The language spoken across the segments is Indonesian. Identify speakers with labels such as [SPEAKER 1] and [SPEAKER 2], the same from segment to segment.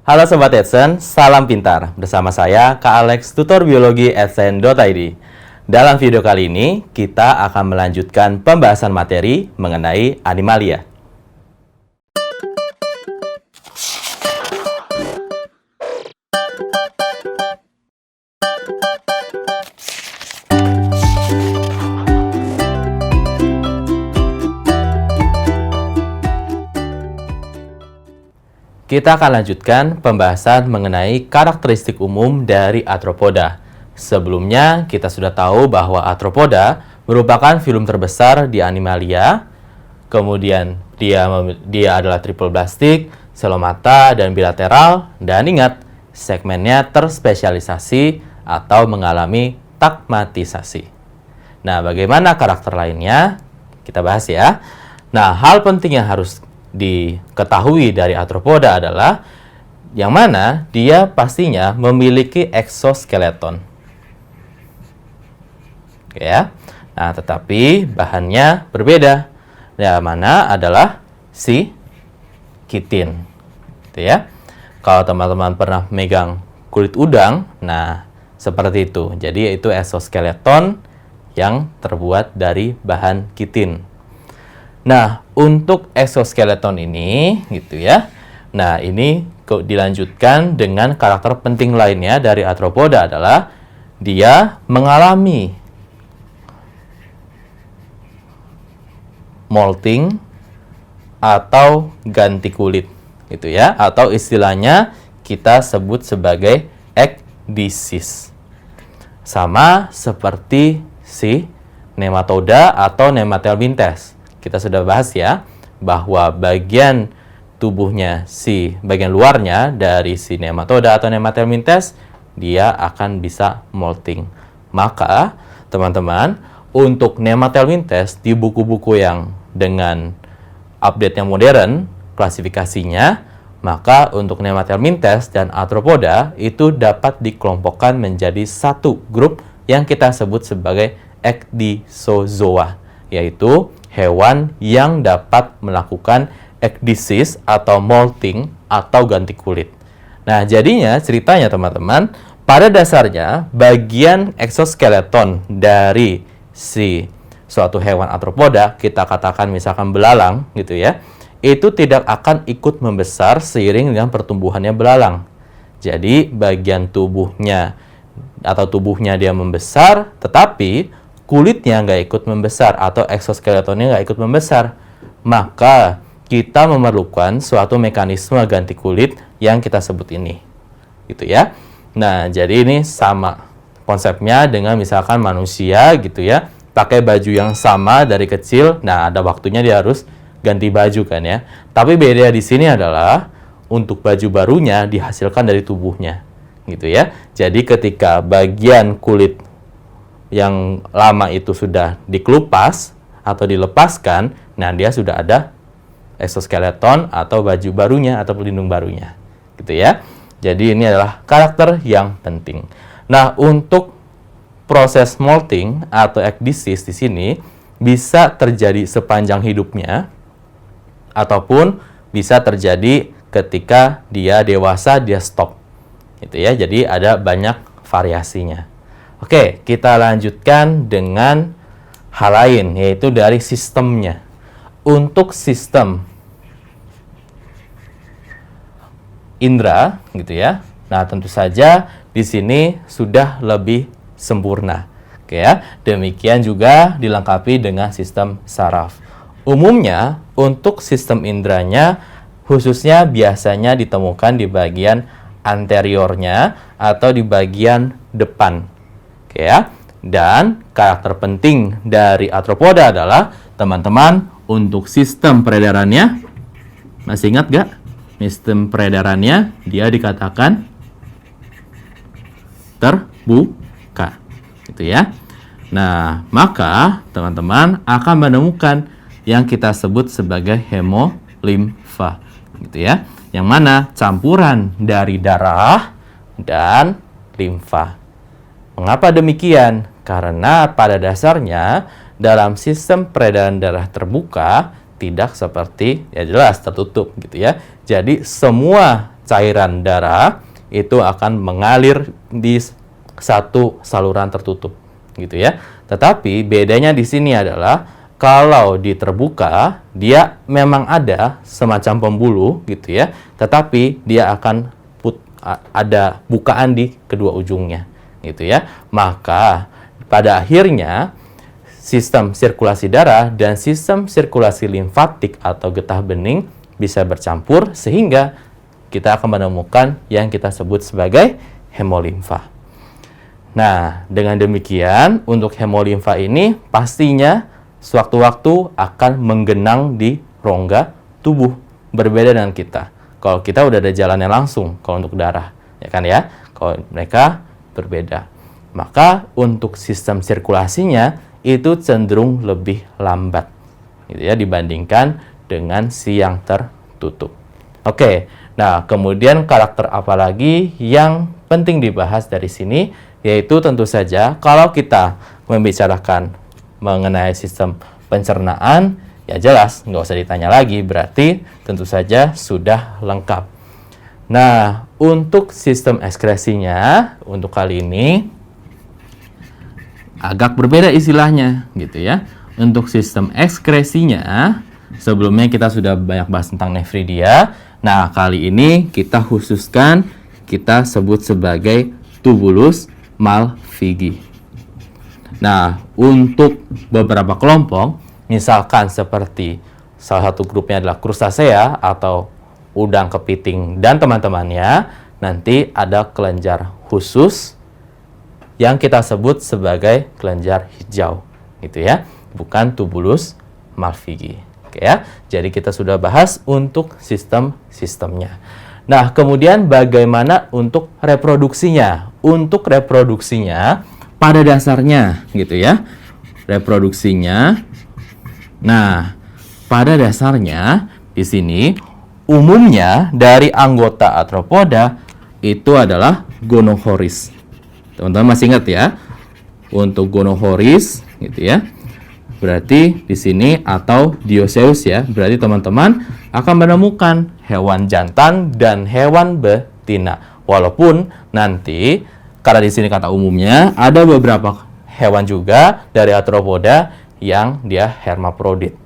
[SPEAKER 1] Halo Sobat Edson, salam pintar. Bersama saya, Kak Alex, tutor biologi edson.id. Dalam video kali ini, kita akan melanjutkan pembahasan materi mengenai animalia. Kita akan lanjutkan pembahasan mengenai karakteristik umum dari arthropoda. Sebelumnya, kita sudah tahu bahwa arthropoda merupakan filum terbesar di animalia. Kemudian, dia adalah triple blastik, selomata, dan bilateral. Dan ingat, segmennya terspesialisasi atau mengalami tagmatisasi. Nah, bagaimana karakter lainnya? Kita bahas ya. Nah, hal penting yang harus diketahui dari arthropoda adalah yang mana dia pastinya memiliki exoskeleton. Oke ya. Nah, tetapi bahannya berbeda. Yang mana adalah si kitin. Gitu ya. Kalau teman-teman pernah megang kulit udang, nah seperti itu. Jadi itu exoskeleton yang terbuat dari bahan kitin. Nah, untuk exoskeleton ini, gitu ya. Nah, ini dilanjutkan dengan karakter penting lainnya dari arthropoda adalah dia mengalami molting atau ganti kulit, gitu ya. Atau istilahnya kita sebut sebagai ekdisis. Sama seperti si nematoda atau nematelmintes. Kita sudah bahas ya, bahwa bagian tubuhnya bagian luarnya dari si nematoda atau nematelmintes, dia akan bisa molting. Maka, teman-teman, untuk nematelmintes di buku-buku yang dengan update yang modern, klasifikasinya, maka untuk nematelmintes dan arthropoda itu dapat dikelompokkan menjadi satu grup yang kita sebut sebagai ecdysozoa, yaitu hewan yang dapat melakukan ekdisis atau molting atau ganti kulit. Nah, jadinya ceritanya teman-teman, pada dasarnya bagian exoskeleton dari suatu hewan arthropoda, kita katakan misalkan belalang gitu ya, itu tidak akan ikut membesar seiring dengan pertumbuhannya belalang. Jadi bagian tubuhnya dia membesar, tetapi kulitnya nggak ikut membesar atau exoskeletonnya nggak ikut membesar. Maka kita memerlukan suatu mekanisme ganti kulit yang kita sebut ini. Gitu ya. Nah, jadi ini sama konsepnya dengan misalkan manusia gitu ya. Pakai baju yang sama dari kecil, nah ada waktunya dia harus ganti baju kan ya. Tapi beda di sini adalah untuk baju barunya dihasilkan dari tubuhnya. Gitu ya. Jadi ketika bagian kulit yang lama itu sudah dikelupas atau dilepaskan, nah dia sudah ada exoskeleton atau baju barunya atau pelindung barunya, gitu ya. Jadi ini adalah karakter yang penting. Nah, untuk proses molting atau ekdisis di sini bisa terjadi sepanjang hidupnya ataupun bisa terjadi ketika dia dewasa dia stop, gitu ya. Jadi ada banyak variasinya. Oke, kita lanjutkan dengan hal lain, yaitu dari sistemnya. Untuk sistem indera, gitu ya. Nah, tentu saja di sini sudah lebih sempurna. Oke ya. Demikian juga dilengkapi dengan sistem saraf. Umumnya, untuk sistem inderanya, khususnya biasanya ditemukan di bagian anteriornya atau di bagian depan. Oke ya. Dan karakter penting dari arthropoda adalah teman-teman untuk sistem peredarannya. Masih ingat gak? Sistem peredarannya dia dikatakan terbuka. Gitu ya. Nah, maka teman-teman akan menemukan yang kita sebut sebagai hemolimfa. Gitu ya. Yang mana campuran dari darah dan limfa. Mengapa demikian? Karena pada dasarnya dalam sistem peredaran darah terbuka tidak seperti ya jelas tertutup gitu ya. Jadi semua cairan darah itu akan mengalir di satu saluran tertutup, gitu ya. Tetapi bedanya di sini adalah kalau di terbuka dia memang ada semacam pembuluh, gitu ya, tetapi dia akan ada bukaan di kedua ujungnya, gitu ya. Maka pada akhirnya sistem sirkulasi darah dan sistem sirkulasi limfatik atau getah bening bisa bercampur sehingga kita akan menemukan yang kita sebut sebagai hemolimfa. Nah, dengan demikian untuk hemolimfa ini pastinya sewaktu-waktu akan menggenang di rongga tubuh, berbeda dengan kita. Kalau kita udah ada jalannya langsung kalau untuk darah, ya kan ya? Kalau mereka berbeda. Maka untuk sistem sirkulasinya itu cenderung lebih lambat, gitu ya, dibandingkan dengan si yang tertutup. Oke, nah kemudian karakter apa lagi yang penting dibahas dari sini? Yaitu tentu saja kalau kita membicarakan mengenai sistem pencernaan, ya jelas nggak usah ditanya lagi, berarti tentu saja sudah lengkap. Nah, untuk sistem ekskresinya, untuk kali ini agak berbeda istilahnya, gitu ya. Untuk sistem ekskresinya, sebelumnya kita sudah banyak bahas tentang nefridia. Nah, kali ini kita khususkan, kita sebut sebagai tubulus malpighi. Nah, untuk beberapa kelompok, misalkan seperti salah satu grupnya adalah krustasea atau udang kepiting dan teman-temannya, nanti ada kelenjar khusus yang kita sebut sebagai kelenjar hijau, gitu ya, bukan tubulus malpighi. Oke ya, jadi kita sudah bahas untuk sistemnya. Nah, kemudian bagaimana untuk reproduksinya? Untuk reproduksinya, pada dasarnya, gitu ya, reproduksinya. Nah, pada dasarnya di sini umumnya dari anggota arthropoda itu adalah gonohoris. Teman-teman masih ingat ya? Untuk gonohoris, gitu ya. Berarti di sini atau dioeceus ya. Berarti teman-teman akan menemukan hewan jantan dan hewan betina. Walaupun nanti karena di sini kata umumnya ada beberapa hewan juga dari arthropoda yang dia hermaprodit.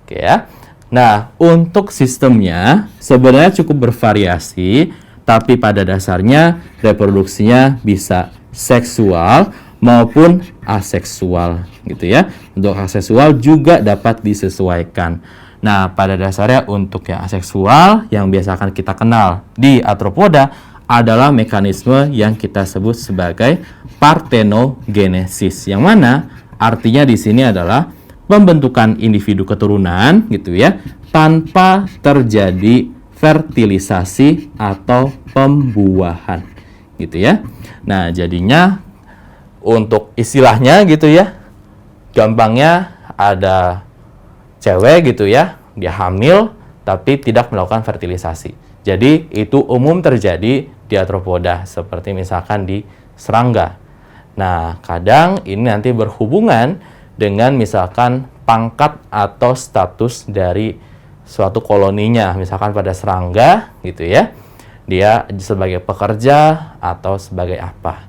[SPEAKER 1] Oke ya. Nah, untuk sistemnya sebenarnya cukup bervariasi, tapi pada dasarnya reproduksinya bisa seksual maupun aseksual, gitu ya. Untuk aseksual juga dapat disesuaikan. Nah, pada dasarnya untuk yang aseksual yang biasa akan kita kenal di arthropoda adalah mekanisme yang kita sebut sebagai parthenogenesis, yang mana artinya di sini adalah pembentukan individu keturunan, gitu ya, tanpa terjadi fertilisasi atau pembuahan, gitu ya. Nah, jadinya untuk istilahnya gitu ya, gampangnya ada cewek gitu ya, dia hamil tapi tidak melakukan fertilisasi. Jadi itu umum terjadi di arthropoda, seperti misalkan di serangga. Nah, kadang ini nanti berhubungan dengan misalkan pangkat atau status dari suatu koloninya. Misalkan pada serangga gitu ya, dia sebagai pekerja atau sebagai apa.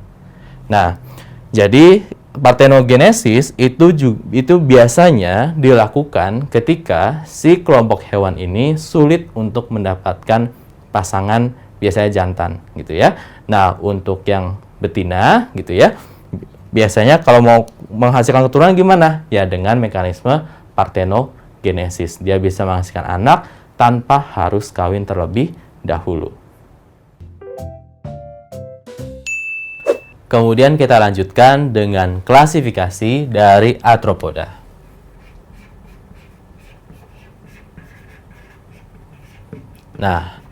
[SPEAKER 1] Nah, jadi parthenogenesis itu biasanya dilakukan ketika si kelompok hewan ini sulit untuk mendapatkan pasangan, biasanya jantan gitu ya. Nah, untuk yang betina gitu ya, biasanya kalau mau menghasilkan keturunan gimana? Ya dengan mekanisme parthenogenesis. Dia bisa menghasilkan anak tanpa harus kawin terlebih dahulu. Kemudian kita lanjutkan dengan klasifikasi dari arthropoda. Nah,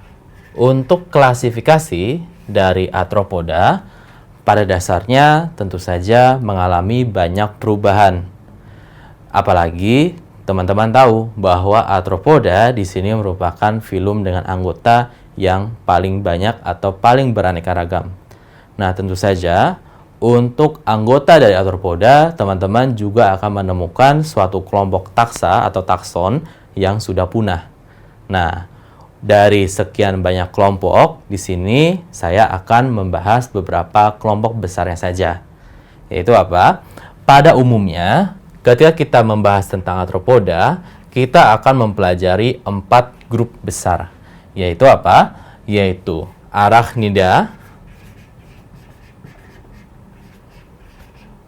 [SPEAKER 1] untuk klasifikasi dari arthropoda, pada dasarnya tentu saja mengalami banyak perubahan. Apalagi teman-teman tahu bahwa arthropoda di sini merupakan filum dengan anggota yang paling banyak atau paling beraneka ragam. Nah, tentu saja untuk anggota dari arthropoda, teman-teman juga akan menemukan suatu kelompok taksa atau takson yang sudah punah. Nah, dari sekian banyak kelompok, di sini saya akan membahas beberapa kelompok besarnya saja. Yaitu apa? Pada umumnya, ketika kita membahas tentang arthropoda, kita akan mempelajari 4 grup besar. Yaitu apa? Yaitu Arachnida,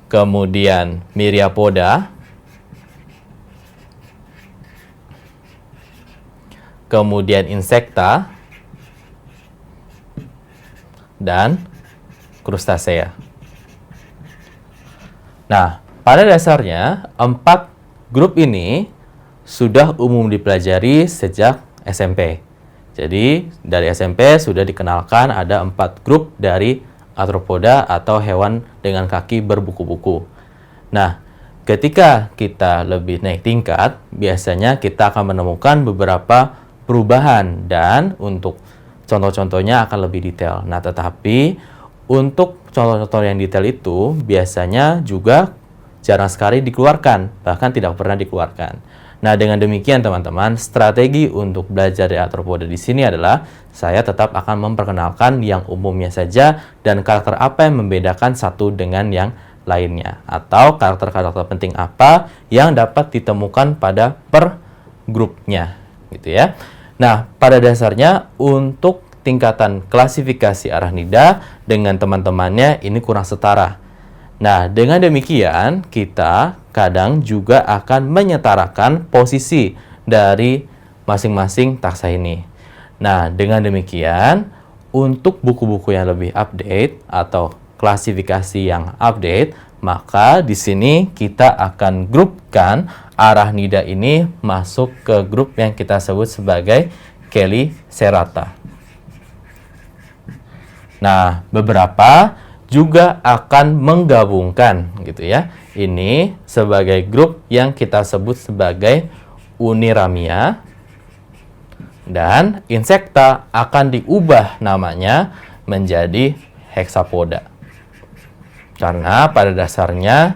[SPEAKER 1] kemudian Myriapoda, kemudian Insecta, dan Crustacea. Nah, pada dasarnya 4 grup ini sudah umum dipelajari sejak SMP. Jadi, dari SMP sudah dikenalkan ada 4 grup dari arthropoda atau hewan dengan kaki berbuku-buku. Nah, ketika kita lebih naik tingkat, biasanya kita akan menemukan beberapa perubahan dan untuk contoh-contohnya akan lebih detail. Nah, tetapi untuk contoh-contoh yang detail itu biasanya juga jarang sekali dikeluarkan, bahkan tidak pernah dikeluarkan. Nah, dengan demikian teman-teman, strategi untuk belajar dari arthropoda di sini adalah saya tetap akan memperkenalkan yang umumnya saja dan karakter apa yang membedakan satu dengan yang lainnya, atau karakter-karakter penting apa yang dapat ditemukan pada per grupnya, gitu ya. Nah, pada dasarnya untuk tingkatan klasifikasi Arachnida dengan teman-temannya ini kurang setara. Nah, dengan demikian kita kadang juga akan menyetarakan posisi dari masing-masing taksa ini. Nah, dengan demikian untuk buku-buku yang lebih update atau klasifikasi yang update, maka di sini kita akan grupkan Arachnida ini masuk ke grup yang kita sebut sebagai Chelicerata. Nah, beberapa juga akan menggabungkan gitu ya. Ini sebagai grup yang kita sebut sebagai Uniramia, dan Insecta akan diubah namanya menjadi Hexapoda. Karena pada dasarnya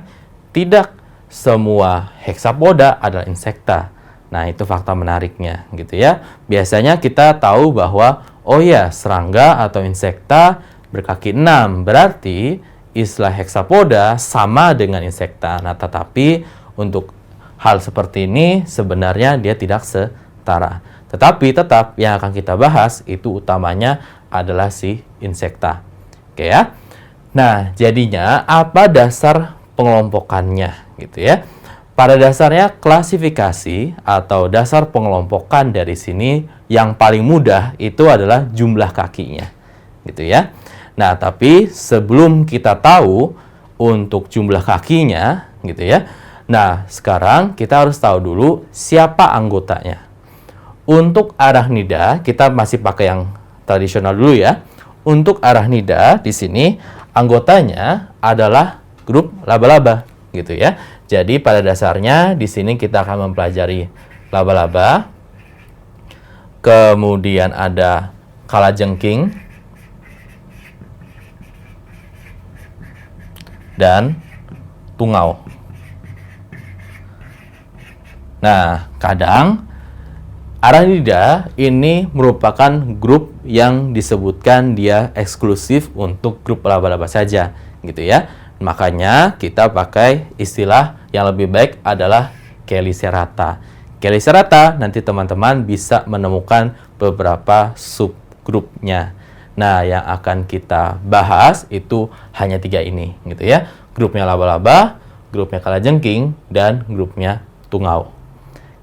[SPEAKER 1] tidak semua Hexapoda adalah Insecta. Nah, itu fakta menariknya gitu ya. Biasanya kita tahu bahwa oh ya, serangga atau Insecta berkaki 6, berarti istilah hexapoda sama dengan Insecta. Nah, tetapi untuk hal seperti ini sebenarnya dia tidak setara. Tetapi tetap yang akan kita bahas itu utamanya adalah si Insecta. Oke ya. Nah, jadinya apa dasar pengelompokannya gitu ya. Pada dasarnya klasifikasi atau dasar pengelompokan dari sini yang paling mudah itu adalah jumlah kakinya. Gitu ya. Nah, tapi sebelum kita tahu untuk jumlah kakinya, gitu ya. Nah, sekarang kita harus tahu dulu siapa anggotanya. Untuk Arachnida, kita masih pakai yang tradisional dulu ya. Untuk Arachnida di sini anggotanya adalah grup laba-laba, gitu ya. Jadi pada dasarnya di sini kita akan mempelajari laba-laba. Kemudian ada kalajengking dan tungau. Nah, kadang Arachnida ini merupakan grup yang disebutkan dia eksklusif untuk grup laba-laba saja, gitu ya. Makanya kita pakai istilah yang lebih baik adalah Chelicerata. Chelicerata nanti teman-teman bisa menemukan beberapa subgrupnya. Nah, yang akan kita bahas itu hanya 3 ini, gitu ya. Grupnya laba-laba, grupnya kalajengking, dan grupnya tungau.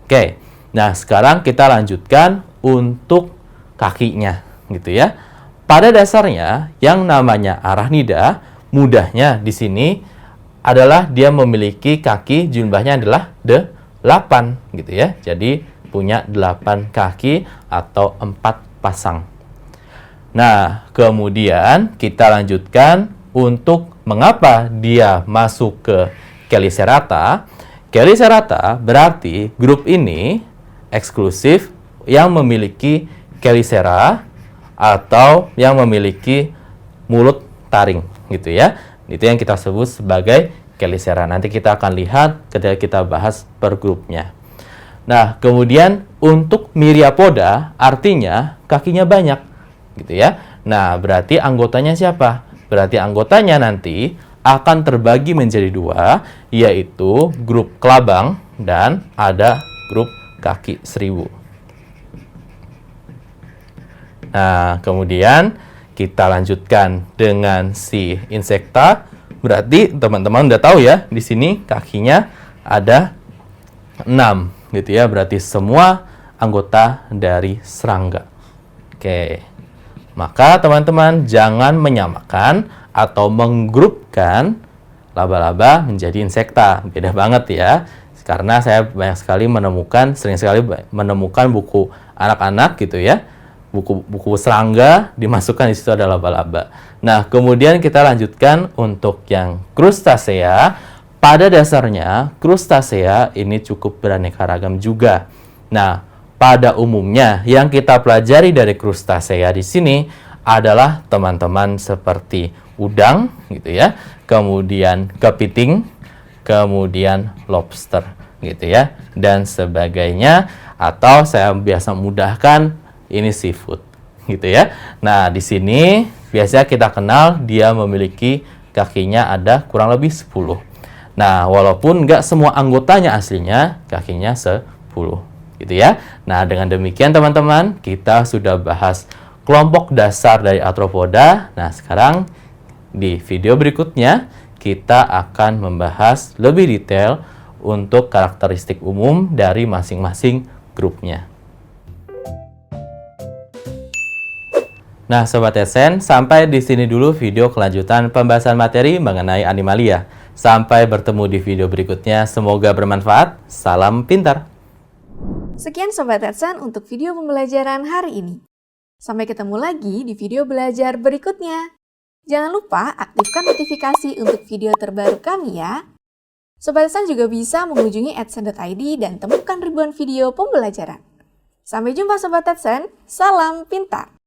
[SPEAKER 1] Oke, nah sekarang kita lanjutkan untuk kakinya, gitu ya. Pada dasarnya, yang namanya Arachnida, mudahnya di sini adalah dia memiliki kaki jumlahnya adalah 8, gitu ya. Jadi punya 8 kaki atau 4 pasang. Nah, kemudian kita lanjutkan untuk mengapa dia masuk ke Chelicerata. Chelicerata berarti grup ini eksklusif yang memiliki chelicera atau yang memiliki mulut taring, gitu ya. Itu yang kita sebut sebagai chelicera. Nanti kita akan lihat ketika kita bahas per grupnya. Nah, kemudian untuk Myriapoda artinya kakinya banyak, gitu ya. Nah, berarti anggotanya siapa? Berarti anggotanya nanti akan terbagi menjadi dua, yaitu grup kelabang dan ada grup kaki seribu. Nah, kemudian kita lanjutkan dengan si insekta. Berarti teman-teman udah tahu ya, di sini kakinya ada 6, gitu ya. Berarti semua anggota dari serangga. Oke. Maka teman-teman jangan menyamakan atau menggrupkan laba-laba menjadi insekta. Beda banget ya. Karena saya sering sekali menemukan buku anak-anak gitu ya. Buku serangga dimasukkan di situ ada laba-laba. Nah, kemudian kita lanjutkan untuk yang krustasea. Pada dasarnya, krustasea ini cukup beraneka ragam juga. Nah, pada umumnya yang kita pelajari dari krustasea di sini adalah teman-teman seperti udang gitu ya, kemudian kepiting, kemudian lobster gitu ya, dan sebagainya, atau saya biasa mudahkan ini seafood gitu ya. Nah, di sini biasanya kita kenal dia memiliki kakinya ada kurang lebih 10. Nah, walaupun nggak semua anggotanya aslinya kakinya 10 gitu ya. Nah, dengan demikian teman-teman, kita sudah bahas kelompok dasar dari arthropoda. Nah, sekarang di video berikutnya kita akan membahas lebih detail untuk karakteristik umum dari masing-masing grupnya. Nah, Sobat Esen, sampai di sini dulu video kelanjutan pembahasan materi mengenai animalia. Sampai bertemu di video berikutnya. Semoga bermanfaat. Salam pintar.
[SPEAKER 2] Sekian Sobat Esen untuk video pembelajaran hari ini. Sampai ketemu lagi di video belajar berikutnya. Jangan lupa aktifkan notifikasi untuk video terbaru kami ya. Sobat Esen juga bisa mengunjungi @sen.id dan temukan ribuan video pembelajaran. Sampai jumpa Sobat Esen, salam pintar!